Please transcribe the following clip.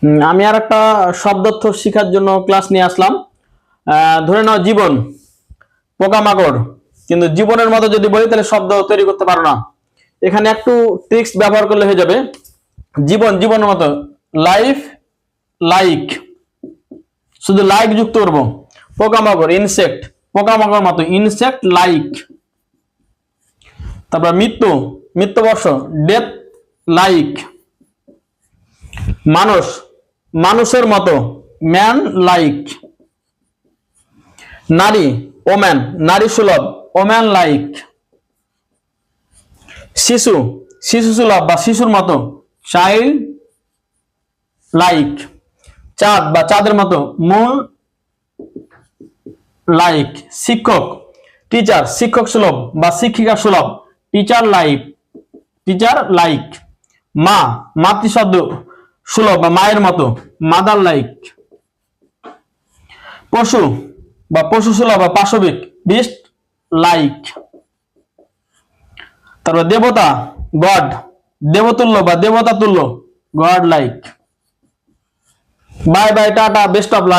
আমি আর একটা শব্দার্থ শেখার জন্য ক্লাস নিয়ে আসলাম। ধরে নাও জীবন, পোকামাকড়। কিন্তু জীবনের মতো যদি বলি তাহলে শব্দ তৈরি করতে পারো না। এখানে একটু ট্রিক্স ব্যবহার করলে হয়ে যাবে। জীবন, জীবনের মতো। লাইফ, লাইক, শুধু লাইক যুক্ত করবো। পোকামাকড়, ইনসেক্ট, পোকামাকড় মতো, ইনসেক্ট লাইক। তারপর মৃত্যু, মৃত্যুবর্ষ, ডেথ লাইক। মানুষ, মানুষের মতো, ম্যান লাইক। নারী, ওম্যান, নারী সুলভ, ওম্যান লাইক। শিশু, শিশু সুলভ বা শিশুর মতো, চাইল্ড লাইক। চাঁদ বা চাঁদের মতো, মুন লাইক। শিক্ষক, টিচার, শিক্ষক সুলভ বা শিক্ষিকা সুলভ, টিচার লাইক, টিচার লাইক। মা, মাতৃশব্দ সুলভ বা মায়ের মতো, মাদার লাইক। পশু বা পশু সুলভ বা পাশবিক, বিস্ট লাইক। তারপর দেবতা, গড, দেবতুল্য বা দেবতা তুল্য, god like. Bye bye, tata, best of luck.